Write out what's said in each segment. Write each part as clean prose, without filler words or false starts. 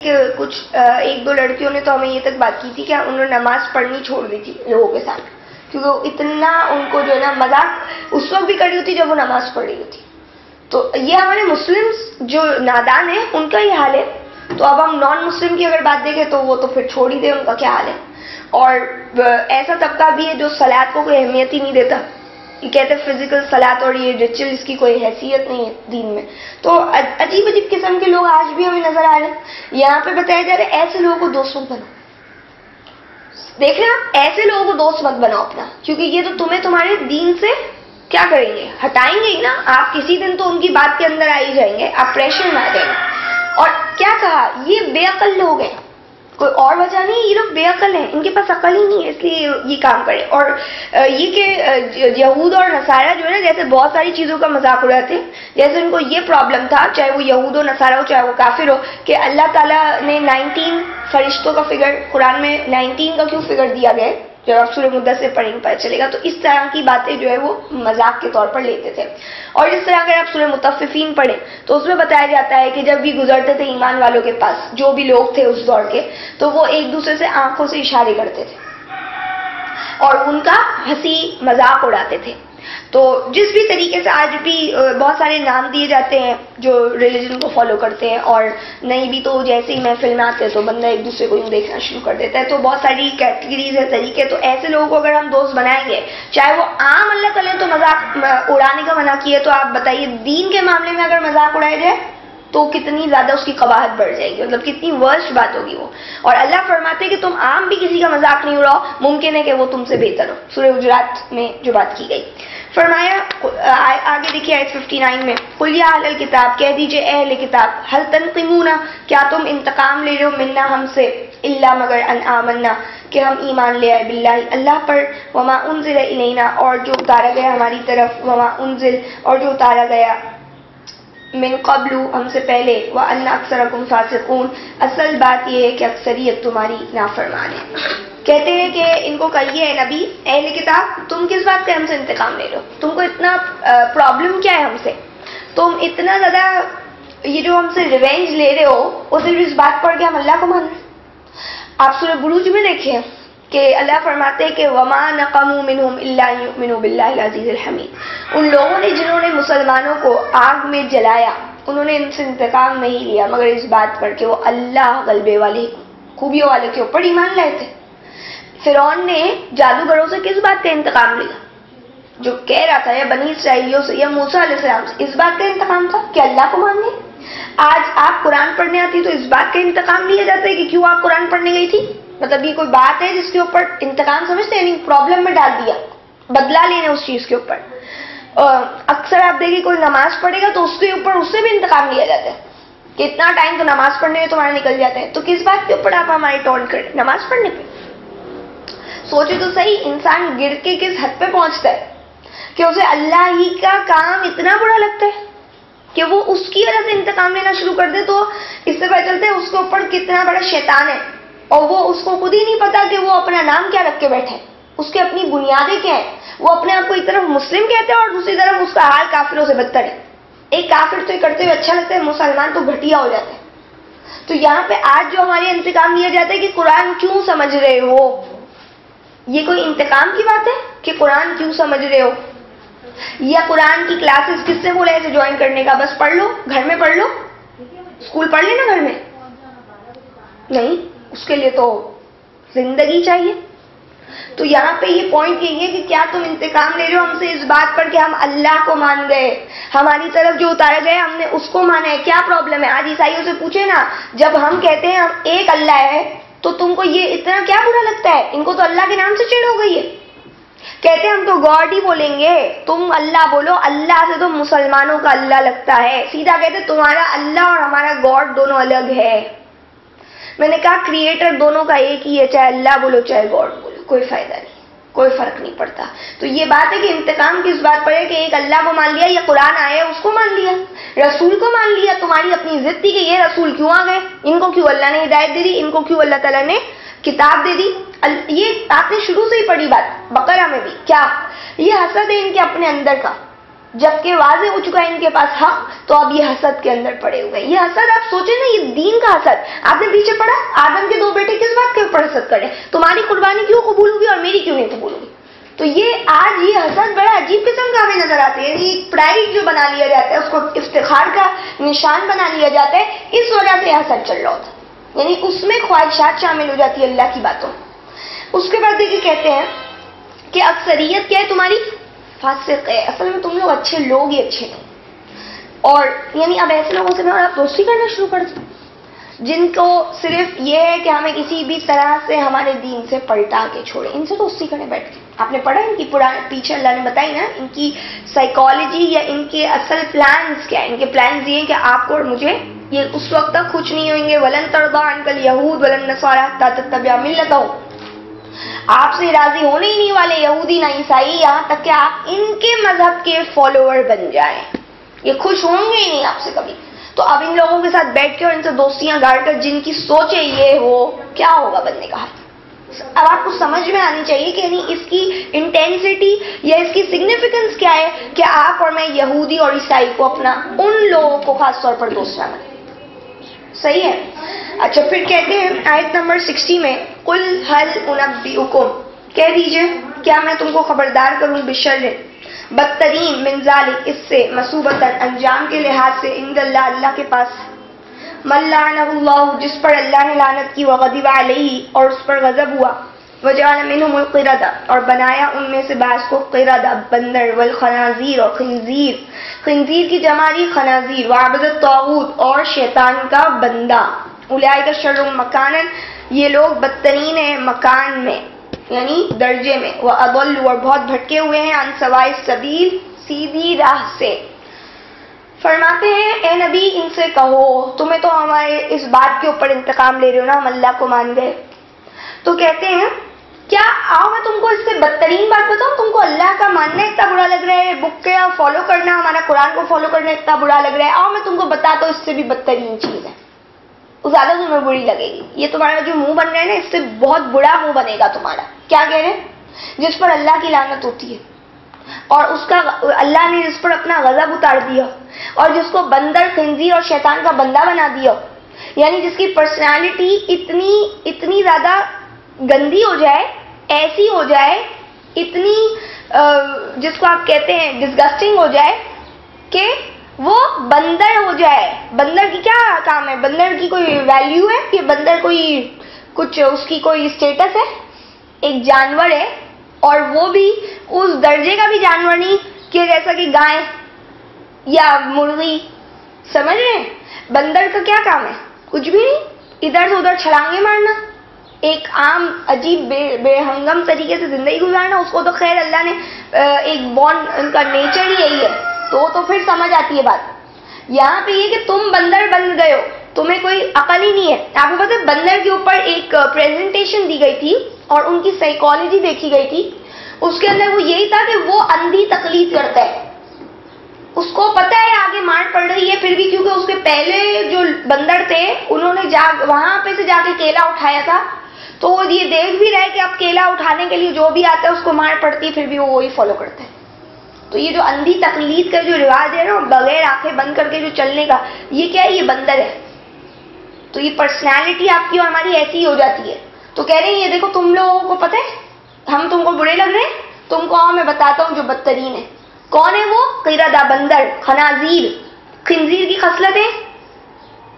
کہ کچھ ایک دو لڑکیوں نے تو ہمیں یہ تک بات کی تھی کہ انہوں نے نماز پڑھنی چھوڑ دی تھی لوگوں کے ساتھ، کیونکہ وہ اتنا ان کو جو ہے نا مذاق اس وقت بھی کری ہوتی جب وہ نماز پڑھ رہی ہوتی. تو یہ ہمارے مسلمس جو نادان ہیں ان کا یہ حال ہے. تو اب ہم نان مسلم کی اگر بات دیکھیں تو وہ تو پھر چھوڑ ہی دیں، ان کا کیا حال ہے. اور ایسا طبقہ بھی ہے جو صلاۃ کو کوئی اہمیت ہی نہیں دیتا، یہ کہتے ہیں فزیکل صلاۃ اور یہ ریچول اس کی کوئی حیثیت نہیں ہے دین میں. تو عجیب عجیب قسم کے لوگ آج بھی ہمیں نظر آ رہے ہیں. یہاں پہ بتایا جا رہا ہے ایسے لوگوں کو دوست مت بناؤ. دیکھ رہے ہیں، ایسے لوگوں کو دوست مت بناؤ اپنا، کیونکہ یہ تو تمہیں تمہارے دین سے کیا کریں گے، ہٹائیں گے ہی نا. آپ کسی دن تو ان کی بات کے اندر آ ہی جائیں گے، آپ پریشر میں آ جائیں گے. اور کیا کہا، یہ بے عقل لوگ ہیں، کوئی اور وجہ نہیں، یہ لوگ بے عقل ہیں، ان کے پاس عقل ہی نہیں ہے، اس لیے یہ کام کرے. اور یہ کہ یہود اور نصارہ جو ہے نا جیسے بہت ساری چیزوں کا مذاق اڑاتے ہیں. جیسے ان کو یہ پرابلم تھا، چاہے وہ یہود ہو نصارہ ہو چاہے وہ کافر ہو، کہ اللہ تعالیٰ نے 19 فرشتوں کا فگر قرآن میں 19 کا کیوں فگر دیا گیا ہے. جب آپ سورہ مدثر پڑھیں گے پتہ چلے گا. تو اس طرح کی باتیں جو ہے وہ مذاق کے طور پر لیتے تھے. اور اس طرح اگر آپ سورہ مطففین پڑھیں تو اس میں بتایا جاتا ہے کہ جب بھی گزرتے تھے ایمان والوں کے پاس جو بھی لوگ تھے اس دور کے، تو وہ ایک دوسرے سے آنکھوں سے اشارے کرتے تھے اور ان کا ہنسی مذاق اڑاتے تھے. تو جس بھی طریقے سے آج بھی بہت سارے نام دیے جاتے ہیں جو ریلیجن کو فالو کرتے ہیں، اور نہیں بھی تو جیسے ہی محفل میں آتے ہیں تو بندہ ایک دوسرے کو یوں دیکھنا شروع کر دیتا ہے. تو بہت ساری کیٹیگریز ہیں، طریقے. تو ایسے لوگوں کو اگر ہم دوست بنائیں گے، چاہے وہ عام اللہ تعالیٰ نے تو مذاق اڑانے کا منع کیا ہے، تو آپ بتائیے دین کے معاملے میں اگر مذاق اڑایا جائے تو کتنی زیادہ اس کی قباحت بڑھ جائے گی، مطلب کتنی ورسٹ بات ہوگی وہ. اور اللہ فرماتے ہیں کہ تم عام بھی کسی کا مذاق نہیں اڑاؤ، ممکن ہے کہ وہ تم سے بہتر ہو. سورہ حجرات میں جو بات کی گئی. فرمایا آگے دیکھیے آیت 59 میں، قل یا اہل الکتاب، کہہ دیجئے اہل کتاب، حل تنقمون، کیا تم انتقام لے رہے ہو، منا ہم سے، الا مگر ان آمنا، کہ ہم ایمان لے آئے، باللہ اللہ پر، وما انزل الینا، اور جو اتارا گیا ہماری طرف، وما انزل، اور جو اتارا گیا من قبل ہم سے پہلے، وان اکثرکم فاسقون، اصل بات یہ ہے کہ اکثریت تمہاری نافرمان ہے. کہتے ہیں کہ ان کو کہیے نبی اہل کتاب، تم کس بات کا ہم سے انتقام لے رہے ہو، تم کو اتنا پرابلم کیا ہے ہم سے، تم اتنا زیادہ یہ جو ہم سے ریونج لے رہے ہو وہ صرف اس بات پر کہ ہم اللہ کو مان رہے ہیں. آپ سورہ بروج میں دیکھیں کہ اللہ فرماتے ہیں کہ وما نقموا منہم الا ان یؤمنوا باللہ العزیز الحمید، ان لوگوں نے جنہوں نے مسلمانوں کو آگ میں جلایا انہوں نے ان سے انتقام نہیں لیا مگر اس بات پر کہ وہ اللہ غلبے والے خوبیوں والے کے اوپر ایمان لائے تھے. فرعون نے جادوگروں سے کس بات کا انتقام لیا، جو کہہ رہا تھا یا بنی اسرائیلیوں سے یا موسیٰ علیہ السلام سے، اس بات کا انتقام تھا کہ اللہ کو ماننے. آج آپ قرآن پڑھنے آتی تو اس بات کا انتقام لیا جاتا ہے کہ کیوں آپ قرآن پڑھنے گئی تھی. مطلب یہ کوئی بات ہے جس کے اوپر انتقام سمجھتے ہیں، یعنی پرابلم میں ڈال دیا، بدلہ لینا اس چیز کے اوپر. اکثر آپ دیکھیں کوئی نماز پڑھے گا تو اس کے اوپر اس سے بھی انتقام لیا جاتا ہے کہ اتنا ٹائم تو نماز پڑھنے میں تمہارا نکل جاتا ہے. تو کس بات کے اوپر آپ ہماری ٹونٹ کریں، نماز پڑھنے پہ. سوچے تو صحیح، انسان گر کے کس حد پہ پہنچتا ہے کہ اسے اللہ ہی کا کام اتنا برا لگتا ہے کہ وہ اس کی وجہ سے انتقام لینا شروع کر دے. تو اس سے پتہ چلتا ہے اس کے اوپر کتنا بڑا شیطان ہے، اور وہ اس کو خود ہی نہیں پتا کہ وہ اپنا نام کیا رکھ کے بیٹھے، اس کی اپنی بنیادیں کیا ہیں. وہ اپنے آپ کو ایک طرف مسلم کہتے ہیں اور دوسری طرف اس کا حال کافروں سے بدتر ہے. ایک کافر تو یہ کرتے ہوئے اچھا لگتا ہے، مسلمان تو گھٹیا ہو جاتا ہے. تو یہاں پہ آج جو ہمارے انتقام لیا جاتا ہے کہ قرآن کیوں سمجھ رہے ہو، یہ کوئی انتقام کی بات ہے کہ قرآن کیوں سمجھ رہے ہو، یا قرآن کی کلاسز کس سے بولا ایسے جوائن کرنے کا، بس پڑھ لو گھر میں، پڑھ لو اسکول پڑھ لینا گھر میں، نہیں اس کے لیے تو زندگی چاہیے. تو یہاں پہ یہ پوائنٹ یہی ہے کہ کیا تم انتقام لے رہے ہو ہم سے اس بات پر کہ ہم اللہ کو مان گئے، ہماری طرف جو اتارا گیا ہم نے اس کو مانا ہے. کیا پرابلم ہے؟ آج عیسائیوں سے پوچھے نا، جب ہم کہتے ہیں ہم ایک اللہ ہے تو تم کو یہ اتنا کیا برا لگتا ہے؟ ان کو تو اللہ کے نام سے چڑ ہو گئی ہے. کہتے ہیں ہم تو گاڈ ہی بولیں گے، تم اللہ بولو، اللہ سے تو مسلمانوں کا اللہ لگتا ہے. سیدھا کہتے تمہارا اللہ اور ہمارا گاڈ دونوں الگ ہے. میں نے کہا کریٹر دونوں کا ایک ہی ہے، چاہے اللہ بولو چاہے گاڈ بولو، کوئی فائدہ نہیں، کوئی فرق نہیں پڑتا. تو یہ بات ہے کہ انتقام کس بات پر ہے کہ ایک اللہ کو مان لیا، یا قرآن آیا اس کو مان لیا، رسول کو مان لیا. تمہاری اپنی ضد تھی کہ یہ رسول کیوں آ گئے، ان کو کیوں اللہ نے ہدایت دے دی، ان کو کیوں اللہ تعالیٰ نے کتاب دے دی. یہ آپ نے شروع سے ہی پڑھی بات بقرہ میں بھی، کیا یہ حسد ہے ان کے اپنے اندر کا، جبکہ واضح ہو چکا ہے ان کے پاس حق، تو اب یہ حسد کے اندر پڑے ہوئے ہیں. یہ حسد آپ سوچیں نا، یہ دین کا حسد. آپ نے پیچھے پڑھا آدم کے 2 بیٹے کس بات کے اوپر حسد کرے؟ تمہاری قربانی کیوں قبول ہوگی اور میری کیوں نہیں قبول ہوگی؟ تو یہ آج یہ حسد بڑا عجیب قسم کا ہمیں نظر آتا ہے. یہ پرائڈ جو بنا لیا جاتا ہے، اس کو افتخار کا نشان بنا لیا جاتا ہے، اس وجہ سے حسد چل رہا ہوتا ہے. یعنی اس میں خواہشات شامل ہو جاتی ہے اللہ کی باتوں. اس کے بعد دیکھیے کہتے ہیں کہ اکثریت کیا ہے تمہاری؟ فاسق ہے. اصل میں تم لوگ اچھے لوگ ہی اچھے نہیں. اور یعنی اب ایسے لوگوں سے آپ دوستی کرنا شروع کر دیں جن کو صرف یہ ہے کہ ہمیں کسی بھی طرح سے ہمارے دین سے پلٹا کے چھوڑے. ان سے دوستی کرنے بیٹھ کے. آپ نے پڑھا ان کی پیچھے اللہ نے بتائی نا ان کی سائیکالوجی یا ان کے اصل پلانز کیا ہے. ان کے پلانز یہ ہیں کہ آپ کو اور مجھے یہ اس وقت تک خوش نہیں ہوئیں گے. ولن ترضى عنك اليهود ولا النصارى حتى تتبع ملتهم. آپ سے راضی ہونے ہی نہیں والے یہودی نہ عیسائی یہاں تک کہ آپ ان کے مذہب کے فالوور بن جائیں. یہ خوش ہوں گے ہی نہیں آپ سے کبھی. تو اب ان لوگوں کے ساتھ بیٹھ کے اور ان سے دوستیاں گاڑ کر جن کی سوچے یہ ہو، کیا ہوگا بننے کا حال. اب آپ کو سمجھ میں آنی چاہیے کہ یعنی اس کی انٹینسٹی یا اس کی سگنیفیکنس کیا ہے کہ آپ اور میں یہودی اور عیسائی کو اپنا ان لوگوں کو خاص طور پر دوست نہ بنائیں. صحیح ہے. اچھا پھر کہتے ہیں آیت نمبر 60 میں قل هل انبئکم، کہہ دیجئے کیا میں تم کو خبردار کروں بشر، بدترین من ذالک، اس سے، مصوبتاً، انجام کے لحاظ سے، عند اللہ، اللہ کے پاس، من لعنہ اللہ، جس پر اللہ نے لعنت کی، وغضب علیہ، اور اس پر غضب ہوا، وجعل منہم القردہ، اور بنایا ان میں سے بعض کو قردہ بندر، والخنازیر، اور خنزیر، خنزیر کی جمع خنازیر، وعبد الطاغوت، اور شیطان کا بندہ. اولئک شر مکانا، یہ لوگ بدترین ہیں مکان میں یعنی درجے میں، وَأَضَلُّ، اور بہت بھٹکے ہوئے ہیں، عن سواء السبیل، سیدھی راہ سے. فرماتے ہیں اے نبی ان سے کہو، تمہیں تو ہمارے اس بات کے اوپر انتقام لے رہے ہو نا، ہم اللہ کو مان گئے. تو کہتے ہیں کیا آؤ میں تم کو اس سے بدترین بات بتاؤں. تم کو اللہ کا ماننا اتنا برا لگ رہا ہے، بک کا فالو کرنا، ہمارا قرآن کو فالو کرنا اتنا برا لگ رہا ہے، آؤ میں تم کو بتاتا ہوں اس سے بھی بدترین چیز ہے، وہ زیادہ تمہیں بری لگے گی. یہ تمہارا جو منہ بن رہا ہے نا، اس سے بہت بڑا منہ بنے گا تمہارا. کیا کہہ رہے ہیں؟ جس پر اللہ کی لعنت ہوتی ہے اور اس کا اللہ نے جس پر اپنا غضب اتار دیا، اور جس کو بندر، خنزیر اور شیطان کا بندہ بنا دیا، یعنی جس کی پرسنالٹی اتنی زیادہ گندی ہو جائے، ایسی ہو جائے، اتنی جس کو آپ کہتے ہیں ڈسگسٹنگ ہو جائے کہ وہ بندر ہو جائے. بندر کی کیا کام ہے؟ بندر کی کوئی ویلیو ہے کہ بندر کوئی کچھ اس کی کوئی اسٹیٹس ہے؟ ایک جانور ہے، اور وہ بھی اس درجے کا بھی جانور نہیں کہ جیسا کہ گائے یا مرغی. سمجھ رہے ہیں؟ بندر کا کیا کام ہے؟ کچھ بھی نہیں، ادھر سے ادھر چھلانگے مارنا، ایک عام عجیب بے ہنگم طریقے سے زندگی گزارنا. اس کو تو خیر اللہ نے ایک ان کا نیچر ہی یہی ہے، تو پھر سمجھ آتی ہے بات. یہاں پہ یہ کہ تم بندر بن گئے ہو، تمہیں کوئی عقل ہی نہیں ہے. آپ کو پتہ ہے بندر کے اوپر ایک پریزنٹیشن دی گئی تھی اور ان کی سائیکالوجی دیکھی گئی تھی. اس کے اندر وہ یہی تھا کہ وہ اندھی تقلید کرتا ہے. اس کو پتا ہے آگے مار پڑ رہی ہے، پھر بھی کیونکہ اس کے پہلے جو بندر تھے انہوں نے وہاں پہ سے جا کے کیلا اٹھایا تھا، تو وہ یہ دیکھ بھی رہے کہ اب کیلا اٹھانے کے لیے جو بھی آتا ہے اس کو مار پڑتی ہے، پھر بھی وہ وہی فالو کرتا ہے. تو یہ جو اندھی تقلید کا جو رواج ہے نا، بغیر آنکھیں بند کر کے جو چلنے کا، یہ کیا ہے؟ یہ بندر ہے. تو یہ پرسنالٹی آپ کی اور ہماری ایسی ہی ہو جاتی ہے. تو کہہ رہے ہیں یہ دیکھو تم لوگوں کو پتہ ہے ہم تم کو برے لگ رہے ہیں، تم کو میں بتاتا ہوں جو بدترین ہے. کون ہے وہ؟ قردہ بندر، خنازیر. خنزیر کی خصلتیں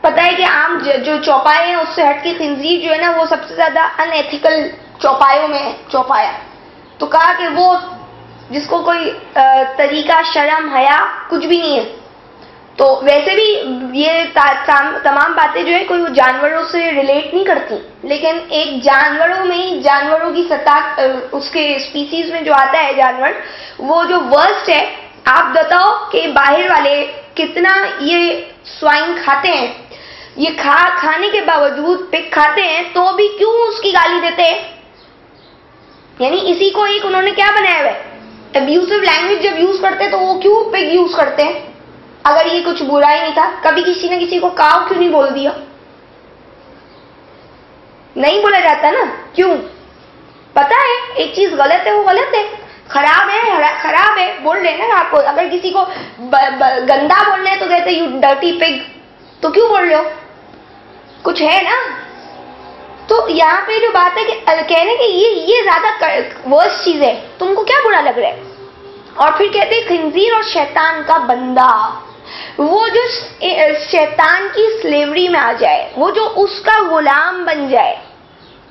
پتہ ہے کہ عام جو چوپائے ہیں اس سے ہٹ کے خنزیر جو ہے نا وہ سب سے زیادہ ان ایتھیکل چوپایوں میں ہے چوپایا. تو کہا کہ وہ جس کو کوئی طریقہ، شرم، حیا کچھ بھی نہیں ہے. تو ویسے بھی یہ تمام باتیں جو ہے کوئی وہ جانوروں سے ریلیٹ نہیں کرتی، لیکن ایک جانوروں میں ہی جانوروں کی سطح اس کے اسپیسیز میں جو آتا ہے جانور، وہ جو ورسٹ ہے. آپ بتاؤ کہ باہر والے کتنا یہ سوائن کھاتے ہیں، یہ کھانے کے باوجود پگ کھاتے ہیں تو بھی کیوں اس کی گالی دیتے ہیں؟ یعنی اسی کو ایک انہوں نے کیا بنایا ہوا ہے، ابیوسو لینگویج جب یوز کرتے تو وہ کیوں پگ یوز کرتے ہیں؟ اگر یہ کچھ برا ہی نہیں تھا، کبھی کسی نے کسی کو کاؤ کیوں نہیں بول دیا؟ نہیں بولا جاتا نا، کیوں؟ پتا ہے ایک چیز غلط ہے وہ غلط ہے. خراب ہے بول رہے ہیں نا آپ کو. اگر کسی کو گندا بولنا ہے تو کہتے یو ڈرٹی پگ, تو کیوں بول رہے ہو, کچھ ہے نا. تو یہاں پہ جو بات ہے کہ کہنے کہ یہ زیادہ ورس چیز ہے, تم کو کیا برا لگ رہا ہے. اور پھر کہتے ہیں خنزیر اور شیطان کا بندہ, وہ جو شیطان کی سلیوری میں آ جائے, وہ جو اس کا غلام بن جائے,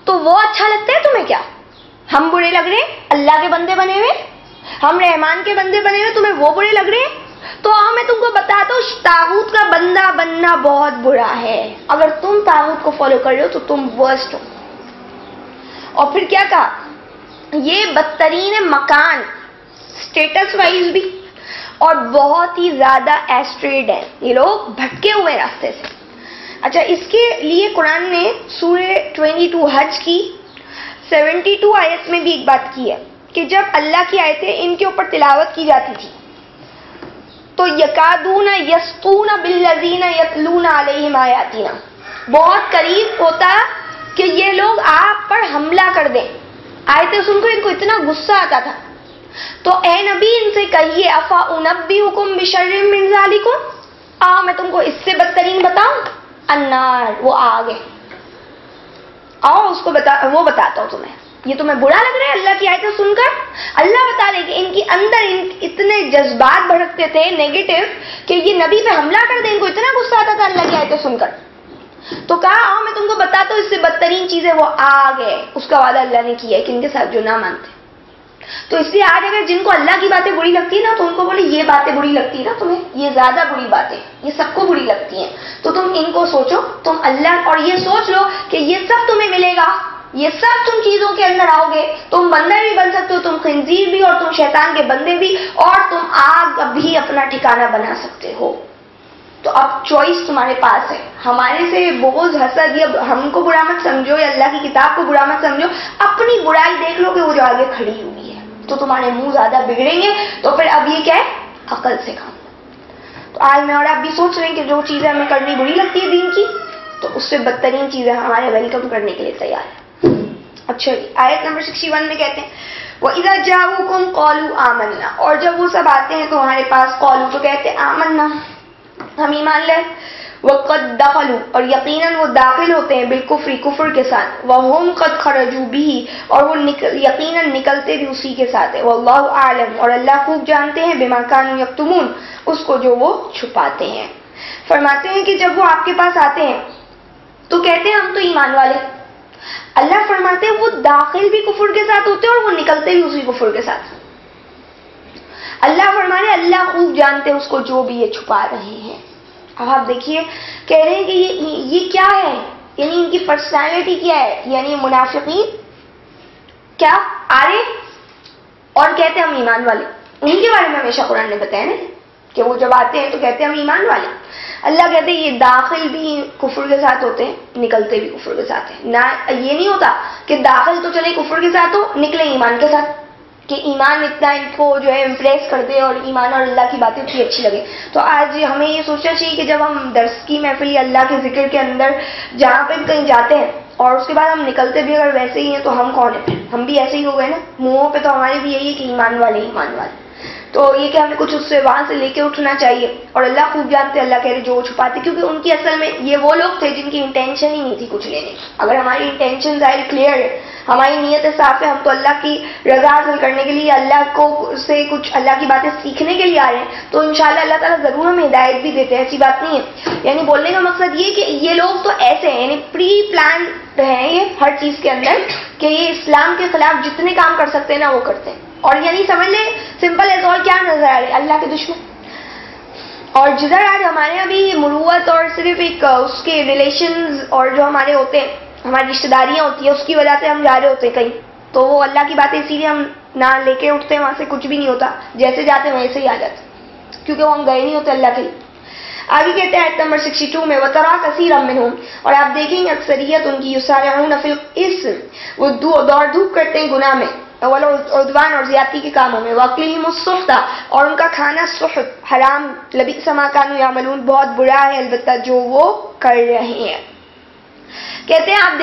تو وہ اچھا لگتا ہے تمہیں کیا؟ ہم برے لگ رہے, اللہ کے بندے بنے ہوئے, ہم رحمان کے بندے بنے ہوئے, تمہیں وہ برے لگ رہے ہیں؟ تو میں تم کو بتاتا ہوں طاغوت کا بندہ بننا بہت برا ہے. اگر تم طاغوت کو فالو کر رہے ہو تو تم ورسٹ ہو. اور پھر کیا کہا, یہ بدترین مکان اسٹیٹس وائز بھی اور بہت ہی زیادہ ایسٹریڈ ہے, یہ لوگ بھٹکے ہوئے راستے سے. اچھا, اس کے لیے قرآن نے سورہ 22 حج کی 72 آیت میں بھی ایک بات کی ہے کہ جب اللہ کی آیتیں ان کے اوپر تلاوت کی جاتی تھی تو یکادون یسطون بالذین یتلون علیہم آیاتنا, بہت قریب ہوتا کہ یہ لوگ آپ پر حملہ کر دیں. آیتیں سن کر ان کو اتنا غصہ آتا تھا. تو اے نبی ان سے کہیے افا انبئکم بشر من ذالکم, میں تم کو اس سے بدترین بتاؤں, النار, وہ آگ ہے. آؤ اس کو وہ بتاتا ہوں تمہیں. یہ تمہیں برا لگ رہا ہے اللہ کی آیتیں سن کر؟ اللہ بتا رہے کہ ان کی اندر اتنے جذبات بھڑکتے تھے نیگیٹو کہ یہ نبی پہ حملہ کر دیں, ان کو اتنا غصہ آتا تھا اللہ کی آیتیں سن کر. تو کہا آؤ میں تم کو بتاتا ہوں اس سے بدترین چیز ہے وہ آگ ہے. اس کا وعدہ اللہ نے کیا ہے کہ ان کے ساتھ جو نہ مانتے. تو اس لیے آج اگر جن کو اللہ کی باتیں بری لگتی ہے نا, تو ان کو بولے یہ باتیں بری لگتی ہے نا تمہیں, یہ زیادہ بری باتیں, یہ سب کو بری لگتی ہیں, تو تم ان کو سوچو, تم اللہ اور یہ سوچ لو کہ یہ سب تمہیں ملے گا, یہ سب تم چیزوں کے اندر آؤ گے. تم بندر بھی بن سکتے ہو, تم خنزیر بھی, اور تم شیطان کے بندے بھی, اور تم آگ بھی اپنا ٹھکانہ بنا سکتے ہو. تو اب چوائس تمہارے پاس ہے. ہمارے سے بغض, حسد, یا ہم کو برا مت سمجھو یا اللہ کی کتاب کو برا مت سمجھو, اپنی برائی دیکھ لو کہ وہ جو آگے کھڑی ہوئی ہے, تو تمہارے منہ زیادہ بگڑیں گے. تو پھر اب یہ کیا ہے, عقل سے کام. تو آج میں اور آپ بھی سوچ رہے ہیں کہ جو چیزیں ہمیں کرنی بری لگتی ہے دین کی, تو اس سے بدترین چیزیں ہمارے ویلکم کرنے کے لیے تیار ہے. اچھا جی, آیت نمبر 61 میں کہتے ہیں وَإِذَا جَاءُوكُمْ قَالُوا آمَنَّا, اور جب وہ سب آتے ہیں تمہارے پاس, قالوا تو کہتے ہیں آمنا, ہم ایمان لے, وَقَدْ دَخَلُوا, اور یقیناً وہ داخل ہوتے ہیں بالکفر, کفر کے ساتھ, وَهُمْ قَدْ خَرَجُوا بِهِ, اور وہ یقیناً نکلتے بھی اسی کے ساتھ ہے, وَاللَّهُ أَعْلَمُ, اور اللہ خوب جانتے ہیں, بِمَا كَانُوا يَكْتُمُونَ, اس کو جو وہ چھپاتے ہیں. فرماتے ہیں کہ جب وہ آپ کے پاس آتے ہیں تو کہتے ہیں ہم تو ایمان والے. اللہ فرماتے ہیں وہ داخل بھی کفر کے ساتھ ہوتے ہیں اور وہ نکلتے بھی اسی کفر کے ساتھ. اللہ فرمانے اللہ خوب جانتے ہیں اس کو جو بھی یہ چھپا رہے ہیں. اب آپ دیکھیے, کہہ رہے ہیں کہ یہ کیا ہے, یعنی ان کی پرسنالٹی کیا ہے, یعنی منافقین کیا آ رہے اور کہتے ہیں ہم ایمان والے. انہیں کے بارے میں ہمیشہ قرآن نے بتایا نا کہ وہ جب آتے ہیں تو کہتے ہیں ہم ایمان والے. اللہ کہتے ہیں یہ داخل بھی کفر کے ساتھ ہوتے ہیں, نکلتے بھی کفر کے ساتھ ہیں. نہ یہ نہیں ہوتا کہ داخل تو چلے کفر کے ساتھ ہو, نکلے ایمان کے ساتھ, کہ ایمان اتنا ان کو جو ہے امپریس کر دے اور ایمان اور اللہ کی باتیں اتنی اچھی لگے. تو آج ہمیں یہ سوچنا چاہیے کہ جب ہم درس کی محفل یا اللہ کے ذکر کے اندر جہاں پہ بھی کہیں جاتے ہیں اور اس کے بعد ہم نکلتے بھی اگر ویسے ہی ہیں تو ہم کون ہیں؟ ہم بھی ایسے ہی ہو گئے نا, منہوں پہ تو ہمارے بھی یہی ہے کہ ایمان والے ایمان والے. تو یہ کہ ہمیں کچھ اس سے وہاں سے لے کے اٹھنا چاہیے. اور اللہ خوب جانتے, اللہ کہہ رہے جو چھپاتے, کیونکہ ان کی اصل میں یہ وہ لوگ تھے جن کی انٹینشن ہی نہیں تھی کچھ لینے کی. اگر ہماری انٹینشن ظاہر کلیئر ہے, ہماری نیت صاف ہے, ہم تو اللہ کی رضا حاصل کرنے کے لیے, اللہ کو سے کچھ اللہ کی باتیں سیکھنے کے لیے آ رہے ہیں, تو انشاءاللہ اللہ تعالیٰ ضرور ہمیں ہدایت بھی دیتے ہیں, ایسی بات نہیں ہے. یعنی بولنے کا مقصد یہ کہ یہ لوگ تو ایسے ہیں, یعنی پری پلان ہیں یہ ہر چیز کے اندر, کہ یہ اسلام کے خلاف جتنے کام کر سکتے ہیں نا وہ کرتے ہیں. اور یعنی سمجھ لیں سمپل ایز اور کیا نظر آ رہے, اللہ کے دشمن. اور جدھر آج ہمارے یہاں بھی مروت اور صرف ایک اس کے ریلیشنز اور جو ہمارے ہوتے ہیں, ہماری رشتے داریاں ہوتی ہیں, اس کی وجہ سے ہم جا رہے ہوتے ہیں کہیں, تو وہ اللہ کی باتیں اسی لیے ہم نہ لے کے اٹھتے ہیں, وہاں سے کچھ بھی نہیں ہوتا, جیسے جاتے ہیں ویسے ہی آ جاتے, کیونکہ وہ ہم گئے نہیں ہوتے اللہ کے لیے. آگے کہتے ہیں آیت نمبر 62 میں وَتَرَىٰ كَثِيرًا مِّنْهُمْ, اور آپ دیکھیں گے اکثریت ان کی يُسَارِعُونَ فِي الْإِثْمِ, وہ دوڑ دھوپ کرتے ہیں گناہ میں, والعدوان اور زیادتی کے کاموں میں, وَأَكْلِهِمُ السُّحْتَ, اور ان کا کھانا سحت حرام, لَبِئْسَ مَا كَانُوا يَعْمَلُونَ, بہت برا ہے البتہ جو وہ کر رہے ہیں. کہتے ہیں آپ